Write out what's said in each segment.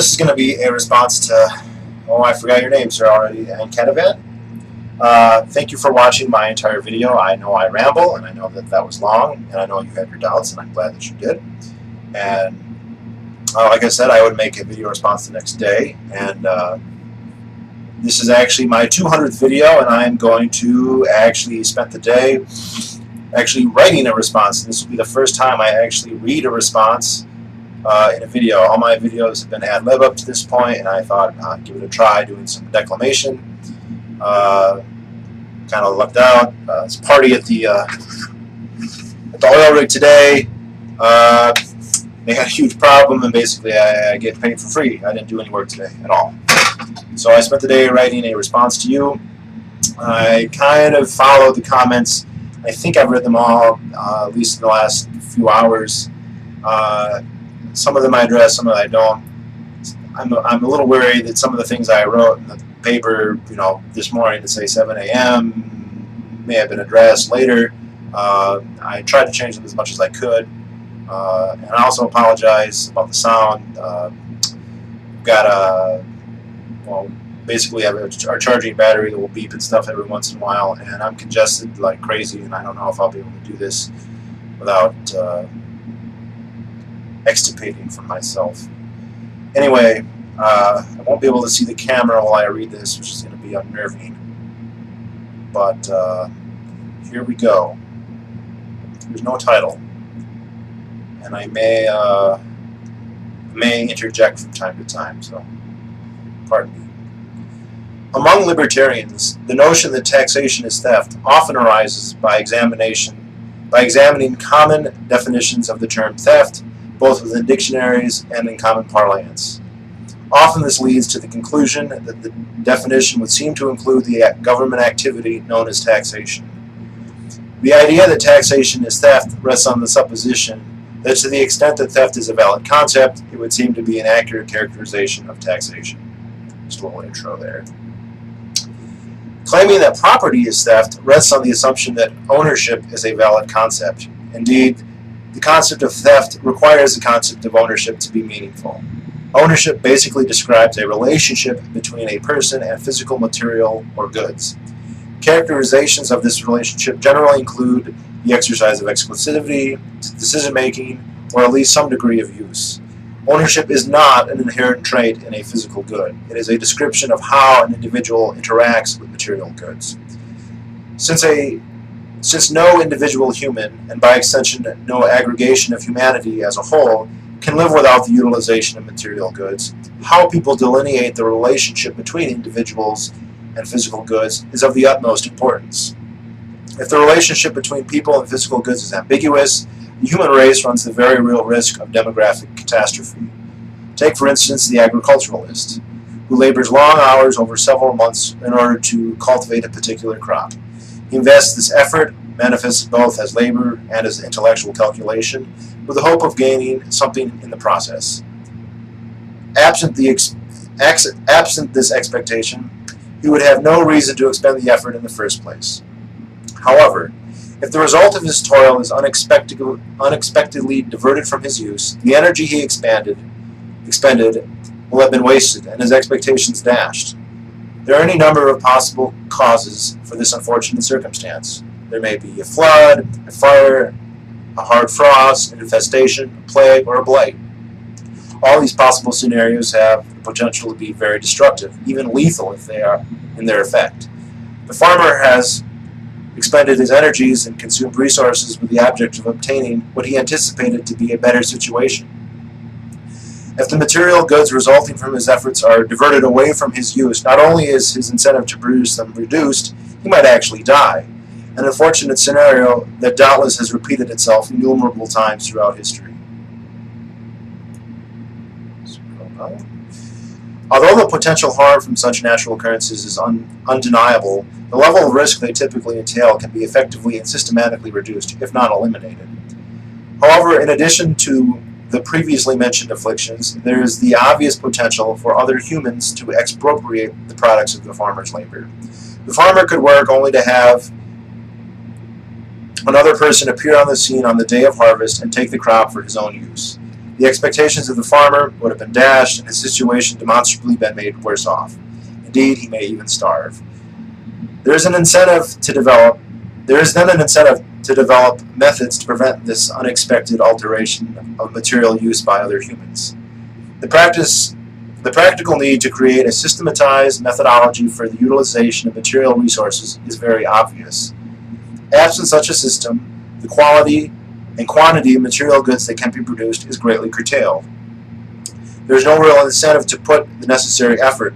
this is going to be a response to, oh, I forgot your name, sir, already, and Catavan. Thank you for watching my entire video. I know I ramble, and I know that that was long, and I know you had your doubts, and I'm glad that you did. And like I said, I would make a video response the next day, and this is actually my 200th video, and I'm going to actually spend the day actually writing a response. This will be the first time I actually read a response in a video. All my videos have been ad lib up to this point, and I thought I'd give it a try doing some declamation. Kind of lucked out. It's a party at the oil rig today. They had a huge problem, and basically I get paid for free. I didn't do any work today at all. So I spent the day writing a response to you. I kind of followed the comments. I think I've read them all, at least in the last few hours. Some of them I address, some of them I don't. I'm a little worried that some of the things I wrote in the paper, this morning to say 7 a.m. may have been addressed later. I tried to change them as much as I could. And I also apologize about the sound. We've got basically have our charging battery that will beep and stuff every once in a while, and I'm congested like crazy, and I don't know if I'll be able to do this without extirpating from myself. Anyway, I won't be able to see the camera while I read this, which is going to be unnerving. But here we go. There's no title, and I may interject from time to time, so pardon me. Among libertarians, the notion that taxation is theft often arises by examining common definitions of the term theft, both within dictionaries and in common parlance. Often this leads to the conclusion that the definition would seem to include the government activity known as taxation. The idea that taxation is theft rests on the supposition that to the extent that theft is a valid concept, it would seem to be an accurate characterization of taxation. Just a little intro there. Claiming that property is theft rests on the assumption that ownership is a valid concept. Indeed, the concept of theft requires the concept of ownership to be meaningful. Ownership basically describes a relationship between a person and physical material or goods. Characterizations of this relationship generally include the exercise of exclusivity, decision-making, or at least some degree of use. Ownership is not an inherent trait in a physical good. It is a description of how an individual interacts with material goods. Since no individual human, and by extension no aggregation of humanity as a whole, can live without the utilization of material goods, how people delineate the relationship between individuals and physical goods is of the utmost importance. If the relationship between people and physical goods is ambiguous, the human race runs the very real risk of demographic catastrophe. Take, for instance, the agriculturalist, who labors long hours over several months in order to cultivate a particular crop. He invests this effort, manifested both as labor and as intellectual calculation, with the hope of gaining something in the process. Absent this expectation, he would have no reason to expend the effort in the first place. However, if the result of his toil is unexpectedly diverted from his use, the energy he expended will have been wasted, and his expectations dashed. There are any number of possible causes for this unfortunate circumstance. There may be a flood, a fire, a hard frost, an infestation, a plague, or a blight. All these possible scenarios have the potential to be very destructive, even lethal if they are in their effect. The farmer has expended his energies and consumed resources with the object of obtaining what he anticipated to be a better situation. If the material goods resulting from his efforts are diverted away from his use, not only is his incentive to produce them reduced, he might actually die, an unfortunate scenario that doubtless has repeated itself innumerable times throughout history. Although the potential harm from such natural occurrences is undeniable, the level of risk they typically entail can be effectively and systematically reduced, if not eliminated. However, in addition to the previously mentioned afflictions, there is the obvious potential for other humans to expropriate the products of the farmer's labor. The farmer could work only to have another person appear on the scene on the day of harvest and take the crop for his own use. The expectations of the farmer would have been dashed, and his situation demonstrably been made worse off. Indeed, he may even starve. There is then an incentive to develop methods to prevent this unexpected alteration of material use by other humans. The practical need to create a systematized methodology for the utilization of material resources is very obvious. Absent such a system, the quality and quantity of material goods that can be produced is greatly curtailed. There is no real incentive to put in the necessary effort,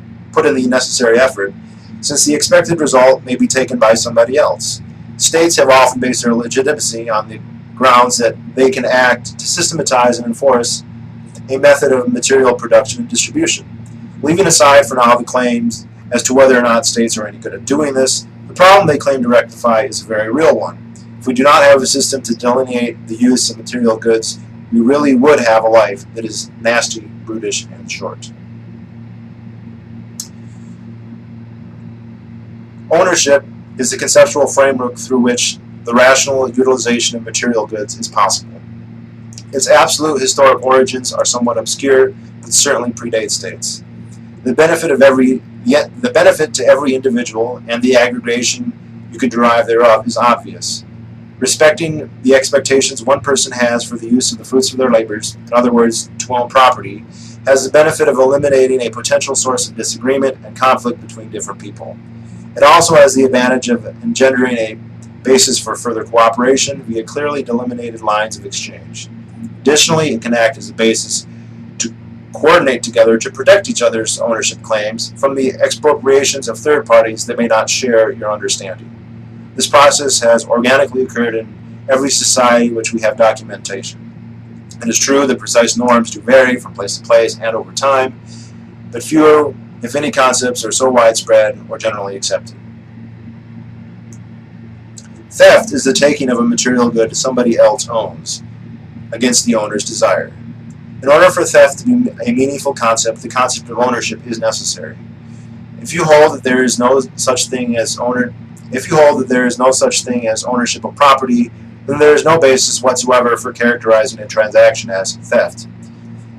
since the expected result may be taken by somebody else. States have often based their legitimacy on the grounds that they can act to systematize and enforce a method of material production and distribution. Leaving aside for now the claims as to whether or not states are any good at doing this, the problem they claim to rectify is a very real one. If we do not have a system to delineate the use of material goods, we really would have a life that is nasty, brutish, and short. Ownership is the conceptual framework through which the rational utilization of material goods is possible. Its absolute historic origins are somewhat obscure, but certainly predate states. The benefit to every individual and the aggregation you can derive thereof is obvious. Respecting the expectations one person has for the use of the fruits of their labors, in other words, to own property, has the benefit of eliminating a potential source of disagreement and conflict between different people. It also has the advantage of engendering a basis for further cooperation via clearly delimited lines of exchange. Additionally, it can act as a basis to coordinate together to protect each other's ownership claims from the expropriations of third parties that may not share your understanding. This process has organically occurred in every society in which we have documentation. It is true that precise norms do vary from place to place and over time, but fewer, if any, concepts are so widespread or generally accepted. Theft is the taking of a material good somebody else owns against the owner's desire. In order for theft to be a meaningful concept, the concept of ownership is necessary. If you hold that there is no such thing as ownership of property, then there is no basis whatsoever for characterizing a transaction as theft.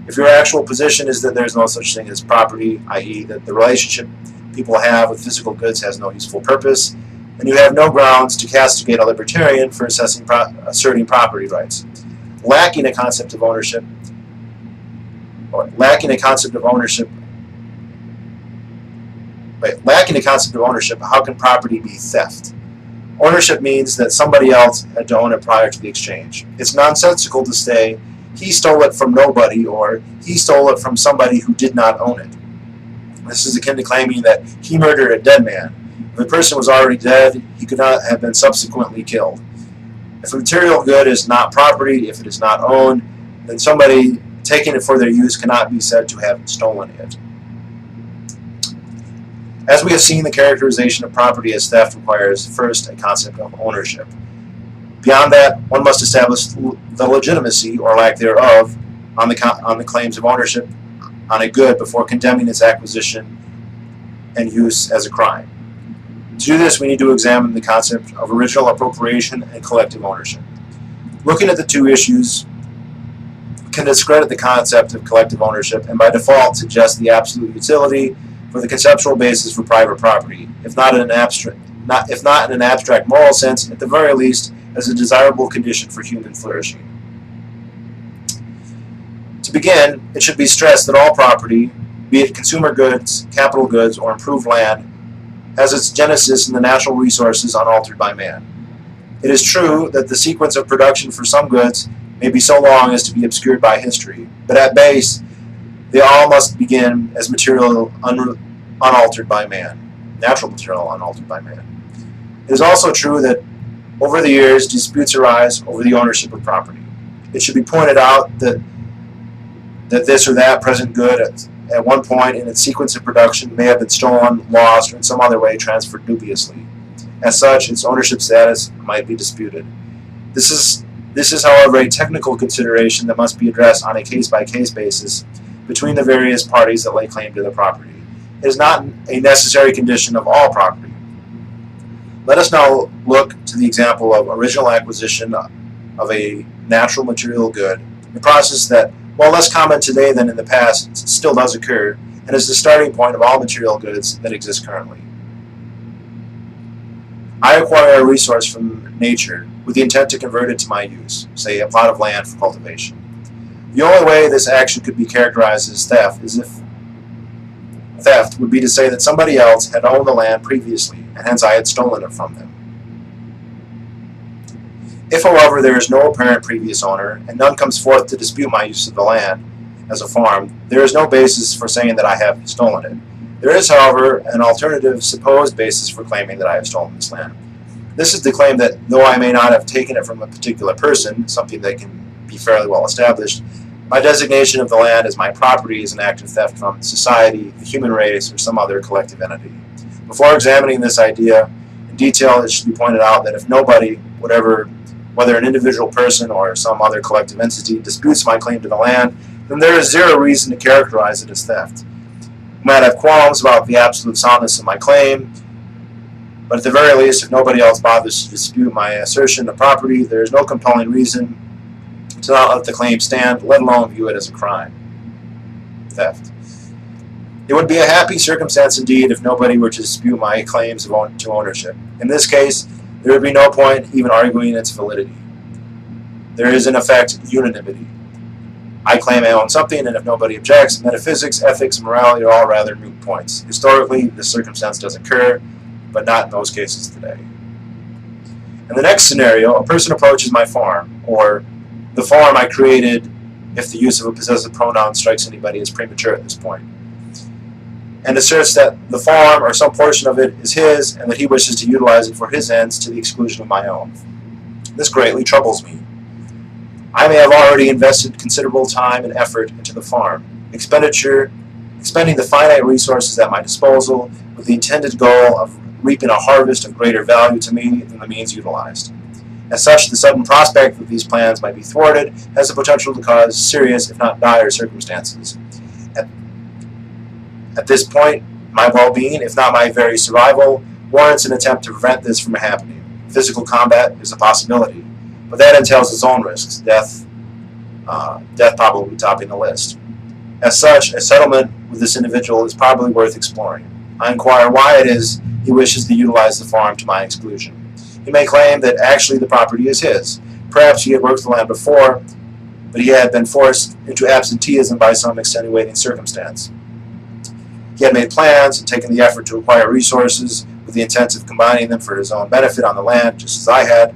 If your actual position is that there is no such thing as property, i.e., that the relationship people have with physical goods has no useful purpose, then you have no grounds to castigate a libertarian for asserting property rights. Lacking a concept of ownership, how can property be theft? Ownership means that somebody else had to own it prior to the exchange. It's nonsensical to say, he stole it from nobody, or he stole it from somebody who did not own it. This is akin to claiming that he murdered a dead man. If a person was already dead, he could not have been subsequently killed. If a material good is not property, if it is not owned, then somebody taking it for their use cannot be said to have stolen it. As we have seen, the characterization of property as theft requires first a concept of ownership. Beyond that, one must establish the legitimacy or lack thereof on the claims of ownership on a good before condemning its acquisition and use as a crime. To do this, we need to examine the concept of original appropriation and collective ownership. Looking at the two issues can discredit the concept of collective ownership and by default suggest the absolute utility for the conceptual basis for private property, if not in an abstract moral sense, at the very least as a desirable condition for human flourishing. To begin, it should be stressed that all property, be it consumer goods, capital goods, or improved land, has its genesis in the natural resources unaltered by man. It is true that the sequence of production for some goods may be so long as to be obscured by history, but at base, they all must begin as material unaltered by man, natural material unaltered by man. It is also true that over the years, disputes arise over the ownership of property. It should be pointed out that this or that present good at one point in its sequence of production may have been stolen, lost, or in some other way transferred dubiously. As such, its ownership status might be disputed. This is, however, a technical consideration that must be addressed on a case-by-case basis between the various parties that lay claim to the property. It is not a necessary condition of all property. Let us now look to the example of original acquisition of a natural material good, a process that While less common today than in the past, it still does occur, and is the starting point of all material goods that exist currently. I acquire a resource from nature with the intent to convert it to my use, say a plot of land for cultivation. The only way this action could be characterized as theft is if theft would be to say that somebody else had owned the land previously, and hence I had stolen it from them. If, however, there is no apparent previous owner, and none comes forth to dispute my use of the land as a farm, there is no basis for saying that I have stolen it. There is, however, an alternative supposed basis for claiming that I have stolen this land. This is the claim that, though I may not have taken it from a particular person, something that can be fairly well established, my designation of the land as my property is an act of theft from society, the human race, or some other collective entity. Before examining this idea in detail, it should be pointed out that if nobody, whether an individual person or some other collective entity, disputes my claim to the land, then there is zero reason to characterize it as theft. I might have qualms about the absolute soundness of my claim, but at the very least, if nobody else bothers to dispute my assertion of property, there is no compelling reason to not let the claim stand, let alone view it as a crime. Theft. It would be a happy circumstance indeed if nobody were to dispute my claims to ownership. In this case, there would be no point even arguing its validity. There is, in effect, unanimity. I claim I own something, and if nobody objects, metaphysics, ethics, and morality are all rather moot points. Historically, this circumstance does occur, but not in most cases today. In the next scenario, a person approaches my farm, or the farm I created, if the use of a possessive pronoun strikes anybody as premature at this point, and asserts that the farm, or some portion of it, is his, and that he wishes to utilize it for his ends to the exclusion of my own. This greatly troubles me. I may have already invested considerable time and effort into the farm, expending the finite resources at my disposal with the intended goal of reaping a harvest of greater value to me than the means utilized. As such, the sudden prospect that these plans might be thwarted has the potential to cause serious, if not dire, circumstances. At this point, my well-being, if not my very survival, warrants an attempt to prevent this from happening. Physical combat is a possibility, but that entails its own risks, death probably topping the list. As such, a settlement with this individual is probably worth exploring. I inquire why it is he wishes to utilize the farm to my exclusion. He may claim that actually the property is his. Perhaps he had worked the land before, but he had been forced into absenteeism by some extenuating circumstance. He had made plans and taken the effort to acquire resources with the intent of combining them for his own benefit on the land, just as I had.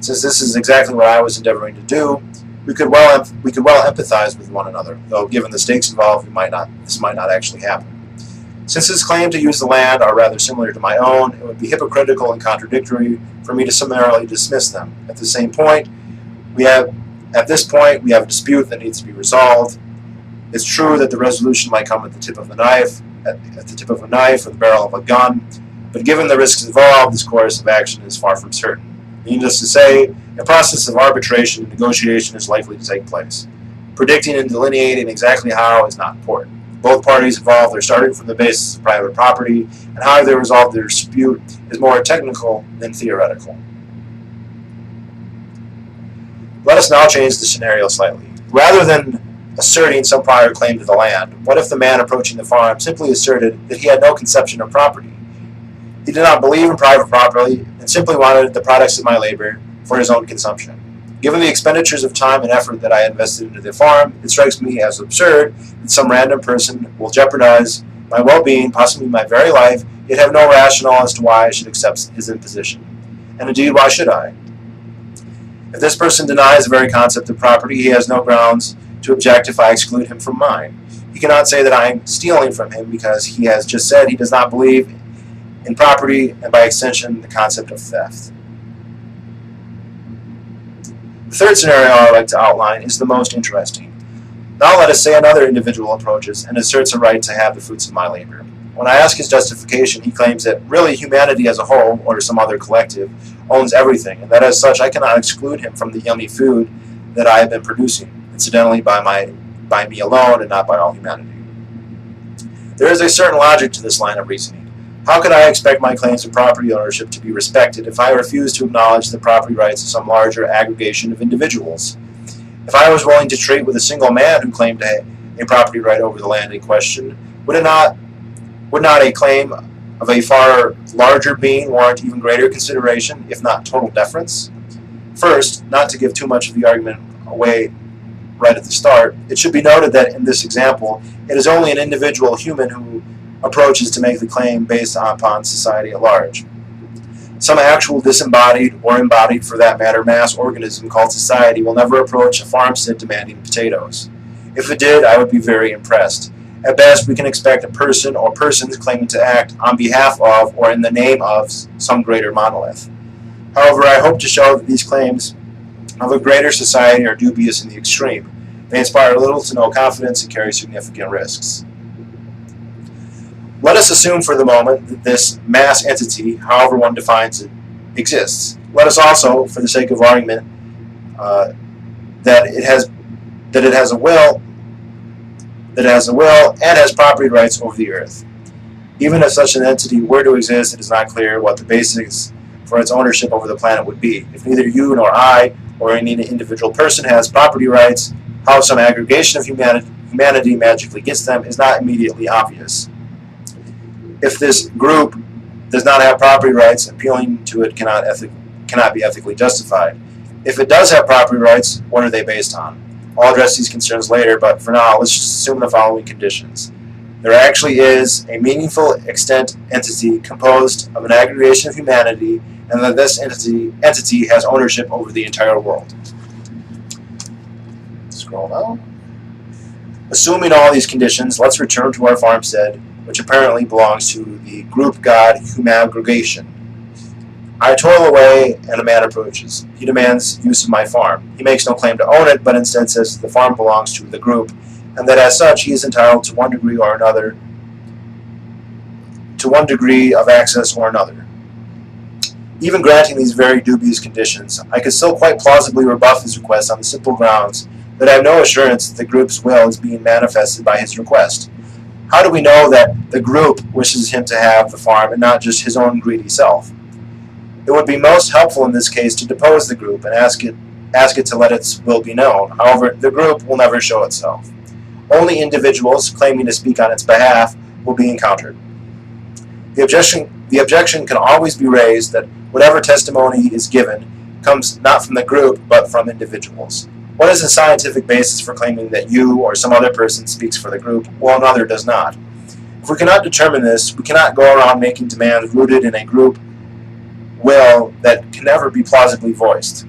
Since this is exactly what I was endeavoring to do, we could well empathize with one another, though given the stakes involved, this might not actually happen. Since his claim to use the land are rather similar to my own, it would be hypocritical and contradictory for me to summarily dismiss them. At this point, we have a dispute that needs to be resolved. It's true that the resolution might come at the tip of a knife, or the barrel of a gun, but given the risks involved, this course of action is far from certain. Needless to say, a process of arbitration and negotiation is likely to take place. Predicting and delineating exactly how is not important. Both parties involved are starting from the basis of private property, and how they resolve their dispute is more technical than theoretical. Let us now change the scenario slightly. Rather than asserting some prior claim to the land, what if the man approaching the farm simply asserted that he had no conception of property? He did not believe in private property and simply wanted the products of my labor for his own consumption. Given the expenditures of time and effort that I invested into the farm, it strikes me as absurd that some random person will jeopardize my well-being, possibly my very life, yet have no rationale as to why I should accept his imposition. And indeed, why should I? If this person denies the very concept of property, he has no grounds to object if I exclude him from mine. He cannot say that I am stealing from him because he has just said he does not believe in property and by extension the concept of theft. The third scenario I would like to outline is the most interesting. Now let us say another individual approaches and asserts a right to have the fruits of my labor. When I ask his justification, he claims that really humanity as a whole, or some other collective, owns everything, and that as such I cannot exclude him from the yummy food that I have been producing, incidentally by me alone and not by all humanity. There is a certain logic to this line of reasoning. How could I expect my claims to property ownership to be respected if I refuse to acknowledge the property rights of some larger aggregation of individuals? If I was willing to treat with a single man who claimed a property right over the land in question, would not a claim of a far larger being warrant even greater consideration, if not total deference? First, not to give too much of the argument away right at the start, it should be noted that in this example, it is only an individual human who approaches to make the claim based upon society at large. Some actual disembodied, or embodied for that matter, mass organism called society will never approach a farmstead demanding potatoes. If it did, I would be very impressed. At best, we can expect a person or persons claiming to act on behalf of or in the name of some greater monolith. However, I hope to show that these claims of a greater society are dubious in the extreme. They inspire little to no confidence and carry significant risks. Let us assume for the moment that this mass entity, however one defines it, exists. Let us also, for the sake of argument, that it has a will and has property rights over the earth. Even if such an entity were to exist, it is not clear what the basis for its ownership over the planet would be. If neither you nor I or any individual person has property rights, how some aggregation of humanity magically gets them is not immediately obvious. If this group does not have property rights, appealing to it cannot be ethically justified. If it does have property rights, what are they based on? I'll address these concerns later, but for now, let's just assume the following conditions. There actually is a meaningful extant entity composed of an aggregation of humanity, and that this entity has ownership over the entire world. Scroll down. Assuming all these conditions, let's return to our farmstead, which apparently belongs to the group god Humaggregation. I toil away, and a man approaches. He demands use of my farm. He makes no claim to own it, but instead says the farm belongs to the group, and that as such he is entitled to one degree of access or another. Even granting these very dubious conditions, I could still quite plausibly rebuff his request on the simple grounds that I have no assurance that the group's will is being manifested by his request. How do we know that the group wishes him to have the farm and not just his own greedy self? It would be most helpful in this case to depose the group and ask it to let its will be known. However, the group will never show itself. Only individuals claiming to speak on its behalf will be encountered. The objection can always be raised that whatever testimony is given comes not from the group but from individuals. What is the scientific basis for claiming that you or some other person speaks for the group while another does not? If we cannot determine this, we cannot go around making demands rooted in a group will that can never be plausibly voiced.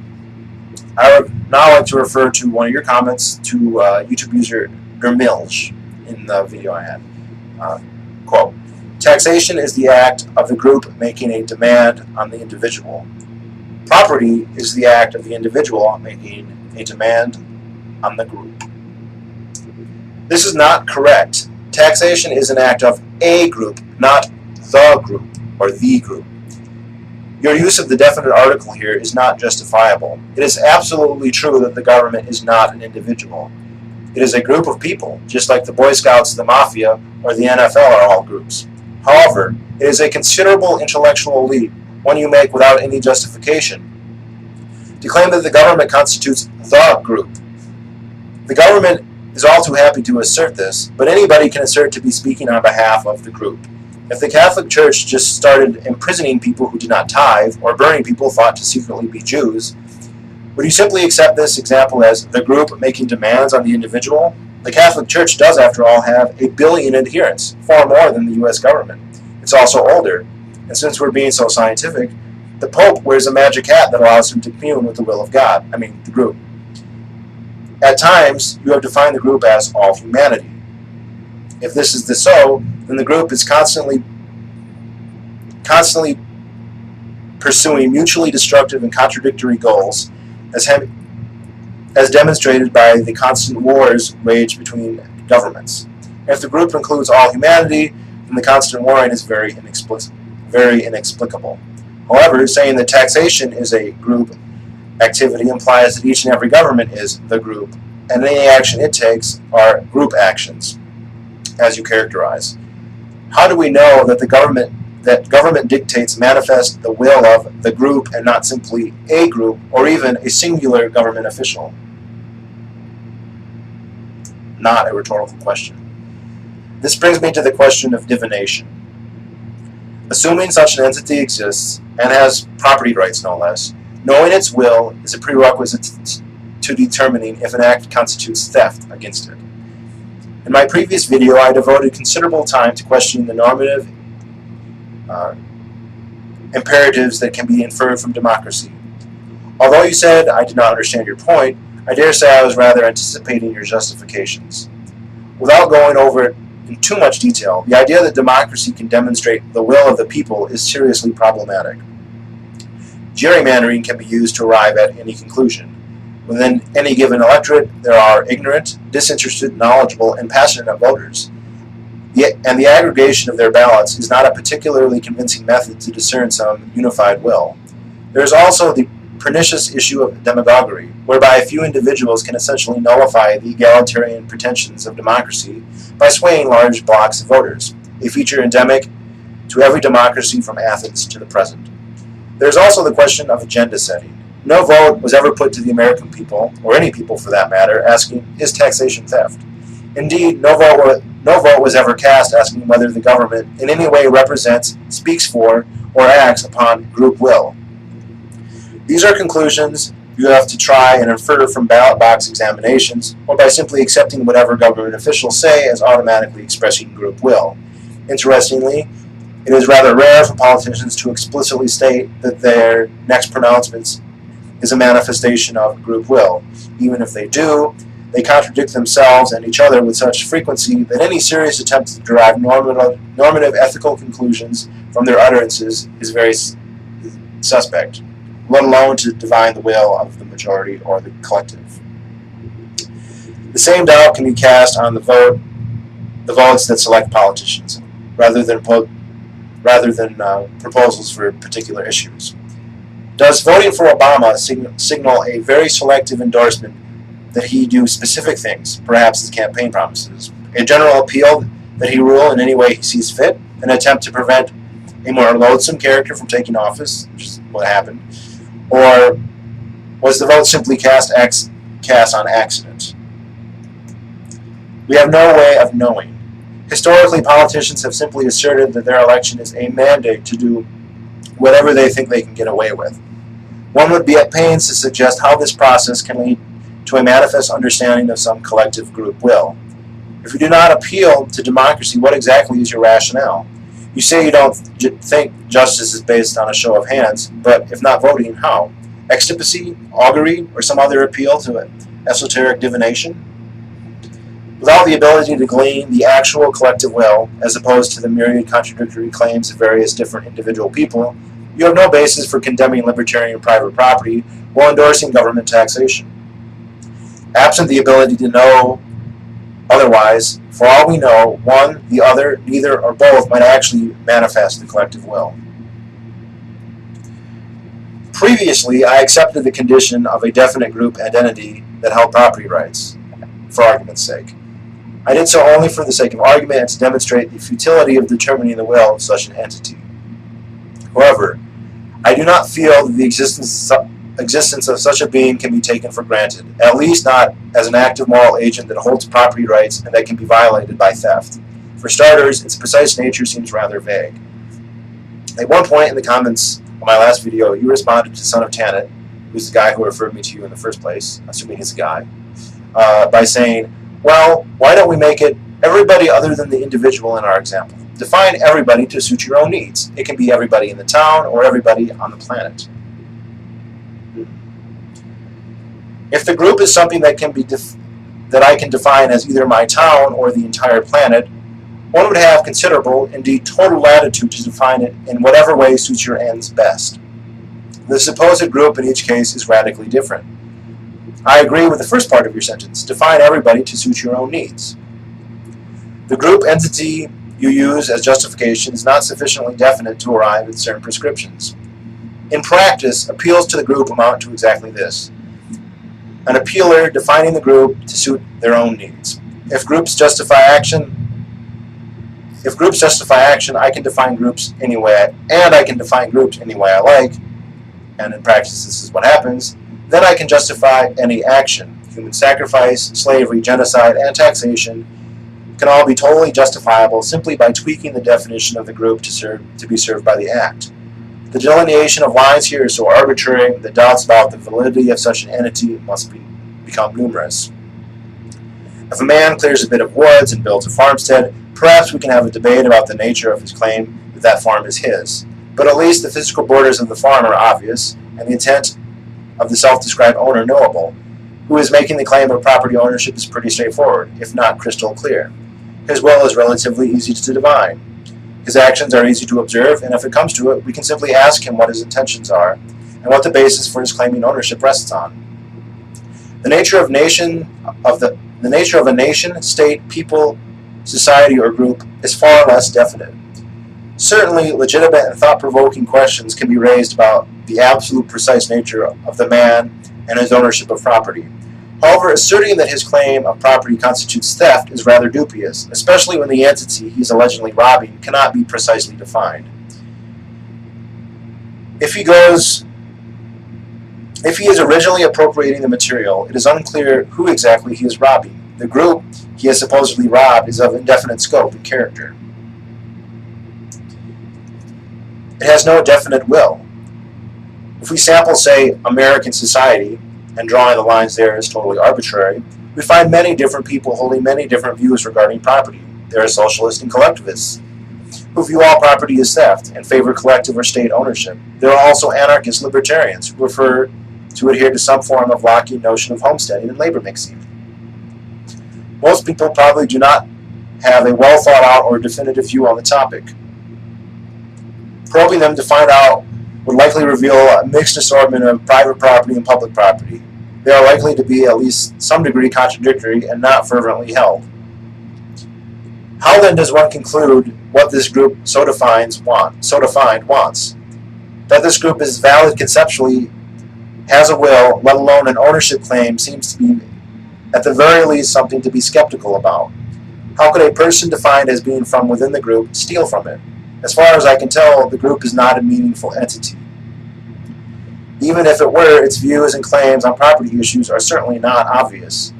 I would now like to refer to one of your comments to YouTube user Dermilge in the video I had. Quote, taxation is the act of the group making a demand on the individual. Property is the act of the individual making a demand on the group. This is not correct. Taxation is an act of a group, not the group or the group. Your use of the definite article here is not justifiable. It is absolutely true that the government is not an individual. It is a group of people, just like the Boy Scouts, the Mafia, or the NFL are all groups. However, it is a considerable intellectual leap, one you make without any justification, to claim that the government constitutes the group. The government is all too happy to assert this, but anybody can assert to be speaking on behalf of the group. If the Catholic Church just started imprisoning people who did not tithe, or burning people thought to secretly be Jews, would you simply accept this example as the group making demands on the individual? The Catholic Church does, after all, have 1 billion adherents, far more than the U.S. government. It's also older, and since we're being so scientific, the Pope wears a magic hat that allows him to commune with the will of God, the group. At times, you have defined the group as all humanity. If this is so, then the group is constantly pursuing mutually destructive and contradictory goals, as demonstrated by the constant wars waged between governments. If the group includes all humanity, then the constant warring is very inexplicable. However, saying that taxation is a group activity implies that each and every government is the group, and any action it takes are group actions, as you characterize. How do we know that government dictates manifest the will of the group and not simply a group or even a singular government official? not a rhetorical question. This brings me to the question of divination. Assuming such an entity exists, and has property rights no less, knowing its will is a prerequisite to determining if an act constitutes theft against it. In my previous video, I devoted considerable time to questioning the normative imperatives that can be inferred from democracy. Although you said I did not understand your point, I dare say I was rather anticipating your justifications. Without going over it in too much detail, the idea that democracy can demonstrate the will of the people is seriously problematic. Gerrymandering can be used to arrive at any conclusion. Within any given electorate, there are ignorant, disinterested, knowledgeable, and passionate voters. And the aggregation of their ballots is not a particularly convincing method to discern some unified will. There is also the pernicious issue of demagoguery, whereby a few individuals can essentially nullify the egalitarian pretensions of democracy by swaying large blocks of voters, a feature endemic to every democracy from Athens to the present. There is also the question of agenda setting. No vote was ever put to the American people, or any people for that matter, asking, is taxation theft? Indeed, no vote was ever cast asking whether the government in any way represents, speaks for, or acts upon group will. These are conclusions you have to try and infer from ballot box examinations, or by simply accepting whatever government officials say as automatically expressing group will. Interestingly, it is rather rare for politicians to explicitly state that their next pronouncements is a manifestation of group will. Even if they do, they contradict themselves and each other with such frequency that any serious attempt to derive normative ethical conclusions from their utterances is very suspect, let alone to divine the will of the majority or the collective. The same doubt can be cast on the votes that select politicians, rather than proposals for particular issues. Does voting for Obama signal a very selective endorsement that he do specific things, perhaps his campaign promises, a general appeal that he rule in any way he sees fit, an attempt to prevent a more loathsome character from taking office, which is what happened, or was the vote simply cast on accident? We have no way of knowing. Historically, politicians have simply asserted that their election is a mandate to do whatever they think they can get away with. One would be at pains to suggest how this process can lead to a manifest understanding of some collective group will. If you do not appeal to democracy, what exactly is your rationale? You say you don't think justice is based on a show of hands, but if not voting, how? Extipacy, augury, or some other appeal to esoteric divination? Without the ability to glean the actual collective will, as opposed to the myriad contradictory claims of various different individual people, you have no basis for condemning libertarian private property while endorsing government taxation. Absent the ability to know otherwise, for all we know, one, the other, neither, or both might actually manifest the collective will. Previously, I accepted the condition of a definite group identity that held property rights, for argument's sake. I did so only for the sake of argument and to demonstrate the futility of determining the will of such an entity. However, I do not feel that the existence of such a being can be taken for granted, at least not as an active moral agent that holds property rights and that can be violated by theft. For starters, its precise nature seems rather vague. At one point in the comments on my last video, you responded to Son of Tanit, who's the guy who referred me to you in the first place, assuming he's a guy, by saying, well, why don't we make it everybody other than the individual in our example? Define everybody to suit your own needs. It can be everybody in the town or everybody on the planet. If the group is something that can be that I can define as either my town or the entire planet, one would have considerable, indeed total latitude to define it in whatever way suits your ends best. The supposed group in each case is radically different. I agree with the first part of your sentence. Define everybody to suit your own needs. The group entity you use as justification is not sufficiently definite to arrive at certain prescriptions. In practice, appeals to the group amount to exactly this: an appealer defining the group to suit their own needs. If groups justify action, I can define groups anyway, and I can define groups any way I like, and in practice this is what happens. Then I can justify any action. human sacrifice, slavery, genocide, and taxation can all be totally justifiable simply by tweaking the definition of the group to be served by the act. The delineation of lines here is so arbitrary that doubts about the validity of such an entity must become numerous. If a man clears a bit of woods and builds a farmstead, perhaps we can have a debate about the nature of his claim that that farm is his. But at least the physical borders of the farm are obvious, and the intent of the self-described owner knowable. Who is making the claim of property ownership is pretty straightforward, if not crystal clear. His will is relatively easy to divine. His actions are easy to observe, and if it comes to it, we can simply ask him what his intentions are, and what the basis for his claiming ownership rests on. The nature of a nation, state, people, society, or group is far less definite. Certainly, legitimate and thought-provoking questions can be raised about the absolute precise nature of the man and his ownership of property. However, asserting that his claim of property constitutes theft is rather dubious, especially when the entity he is allegedly robbing cannot be precisely defined. If he is originally appropriating the material, it is unclear who exactly he is robbing. The group he has supposedly robbed is of indefinite scope and character. It has no definite will. If we sample, say, American society, and drawing the lines there is totally arbitrary, we find many different people holding many different views regarding property. There are socialists and collectivists who view all property as theft and favor collective or state ownership. There are also anarchist libertarians who prefer to adhere to some form of Lockean notion of homesteading and labor mixing. Most people probably do not have a well thought out or definitive view on the topic. Probing them to find out would likely reveal a mixed assortment of private property and public property. They are likely to be at least some degree contradictory and not fervently held. How then does one conclude what this group so defined wants? That this group is valid conceptually, has a will, let alone an ownership claim, seems to be at the very least something to be skeptical about. How could a person defined as being from within the group steal from it? As far as I can tell, the group is not a meaningful entity. Even if it were, its views and claims on property issues are certainly not obvious.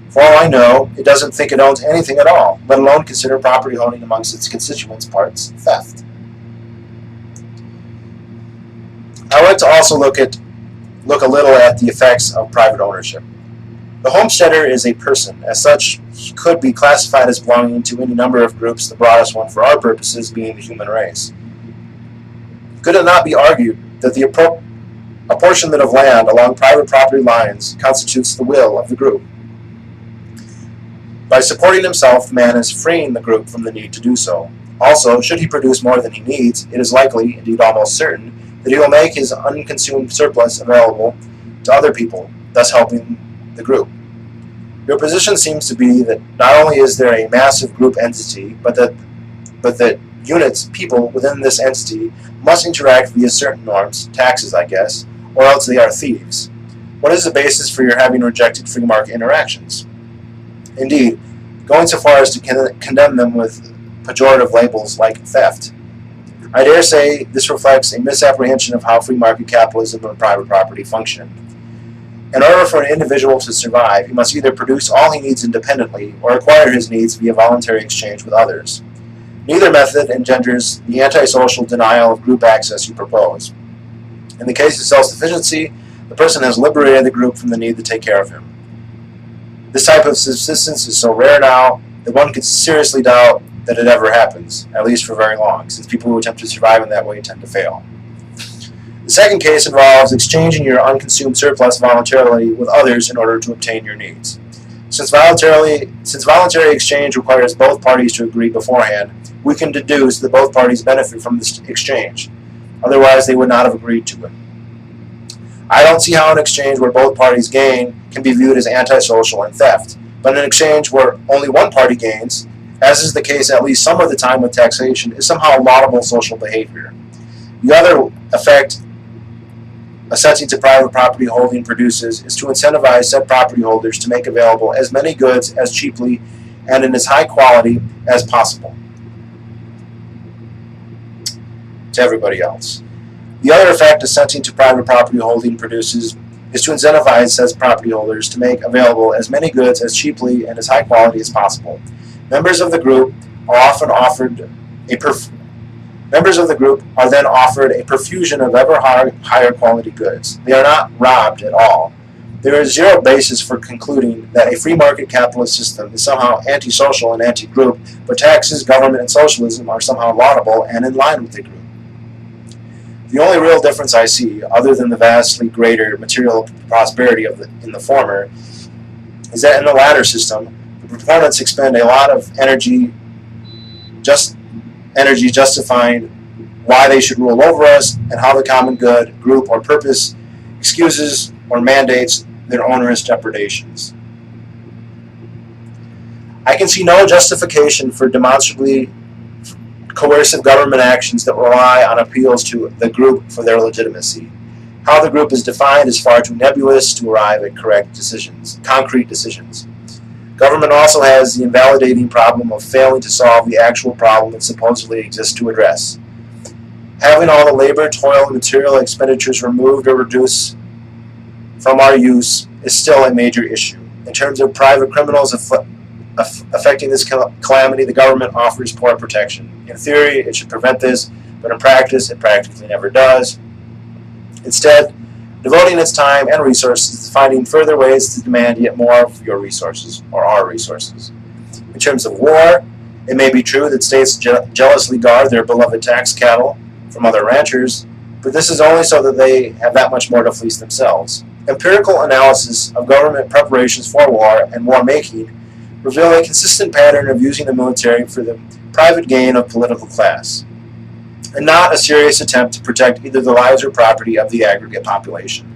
For all I know, it doesn't think it owns anything at all, let alone consider property owning amongst its constituent parts theft. I would like to also look a little at the effects of private ownership. The homesteader is a person. As such, he could be classified as belonging to any number of groups, the broadest one for our purposes being the human race. Could it not be argued that the apportionment of land along private property lines constitutes the will of the group? By supporting himself, man is freeing the group from the need to do so. Also, should he produce more than he needs, it is likely, indeed almost certain, that he will make his unconsumed surplus available to other people, thus helping the group. Your position seems to be that not only is there a massive group entity, but that units, people within this entity, must interact via certain norms, taxes I guess, or else they are thieves. What is the basis for your having rejected free market interactions? Indeed, going so far as to condemn them with pejorative labels like theft. I dare say this reflects a misapprehension of how free market capitalism and private property function. In order for an individual to survive, he must either produce all he needs independently or acquire his needs via voluntary exchange with others. Neither method engenders the antisocial denial of group access you propose. In the case of self-sufficiency, the person has liberated the group from the need to take care of him. This type of subsistence is so rare now that one could seriously doubt that it ever happens, at least for very long, since people who attempt to survive in that way tend to fail. The second case involves exchanging your unconsumed surplus voluntarily with others in order to obtain your needs. Since voluntary exchange requires both parties to agree beforehand, we can deduce that both parties benefit from this exchange. Otherwise, they would not have agreed to it. I don't see how an exchange where both parties gain can be viewed as antisocial and theft, but an exchange where only one party gains, as is the case at least some of the time with taxation, is somehow laudable social behavior. The other effect assenting to private property holding produces is to incentivize said property holders to make available as many goods as cheaply and in as high quality as possible to everybody else. The other effect assenting to private property holding produces is to incentivize said property holders to make available as many goods as cheaply and as high quality as possible. Members of the group are then offered a profusion of ever higher quality goods. They are not robbed at all. There is zero basis for concluding that a free market capitalist system is somehow antisocial and anti-group, but taxes, government, and socialism are somehow laudable and in line with the group. The only real difference I see, other than the vastly greater material prosperity in the former, is that in the latter system, the proponents expend a lot of energy justifying why they should rule over us and how the common good, group, or purpose excuses or mandates their onerous depredations. I can see no justification for demonstrably coercive government actions that rely on appeals to the group for their legitimacy. How the group is defined is far too nebulous to arrive at concrete decisions. Government also has the invalidating problem of failing to solve the actual problem it supposedly exists to address. Having all the labor, toil, and material expenditures removed or reduced from our use is still a major issue. In terms of private criminals affecting this calamity, the government offers poor protection. In theory, it should prevent this, but in practice, it practically never does. Instead, devoting its time and resources to finding further ways to demand yet more of your resources, or our resources. In terms of war, it may be true that states jealously guard their beloved tax cattle from other ranchers, but this is only so that they have that much more to fleece themselves. Empirical analysis of government preparations for war and war-making reveal a consistent pattern of using the military for the private gain of political class, and not a serious attempt to protect either the lives or property of the aggregate population.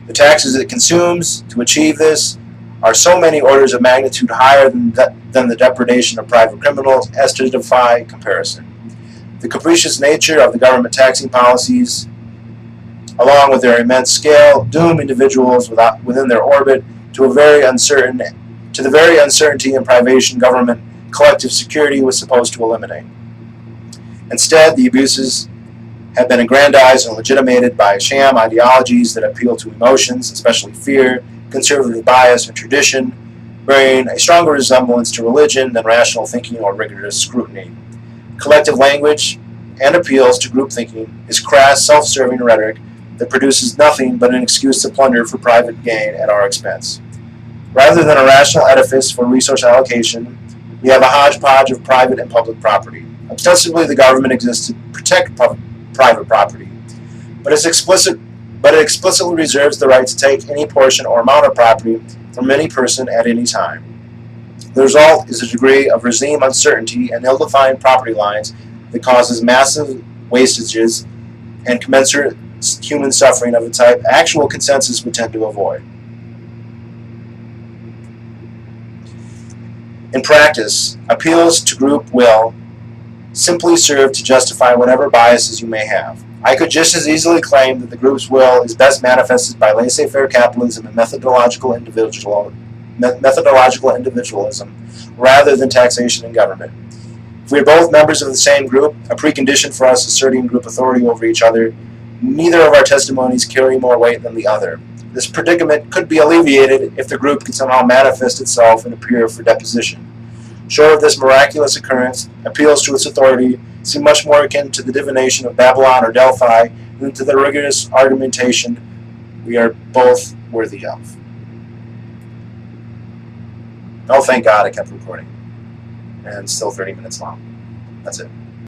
The taxes it consumes to achieve this are so many orders of magnitude higher than the depredation of private criminals as to defy comparison. The capricious nature of the government taxing policies, along with their immense scale, doom individuals within their orbit to the very uncertainty and privation government collective security was supposed to eliminate. Instead, the abuses have been aggrandized and legitimated by sham ideologies that appeal to emotions, especially fear, conservative bias, and tradition, bearing a stronger resemblance to religion than rational thinking or rigorous scrutiny. Collective language and appeals to group thinking is crass, self-serving rhetoric that produces nothing but an excuse to plunder for private gain at our expense. Rather than a rational edifice for resource allocation, we have a hodgepodge of private and public property. Ostensibly, the government exists to protect private property, but it explicitly reserves the right to take any portion or amount of property from any person at any time. The result is a degree of regime uncertainty and ill-defined property lines that causes massive wastages and commensurate human suffering of a type actual consensus would tend to avoid. In practice, appeals to group will simply serve to justify whatever biases you may have. I could just as easily claim that the group's will is best manifested by laissez-faire capitalism and methodological individualism rather than taxation and government. If we are both members of the same group, a precondition for us asserting group authority over each other, neither of our testimonies carry more weight than the other. This predicament could be alleviated if the group could somehow manifest itself and appear for deposition. Short of this miraculous occurrence, appeals to its authority seem much more akin to the divination of Babylon or Delphi than to the rigorous argumentation we are both worthy of. Oh, thank God I kept recording. And still 30 minutes long. That's it.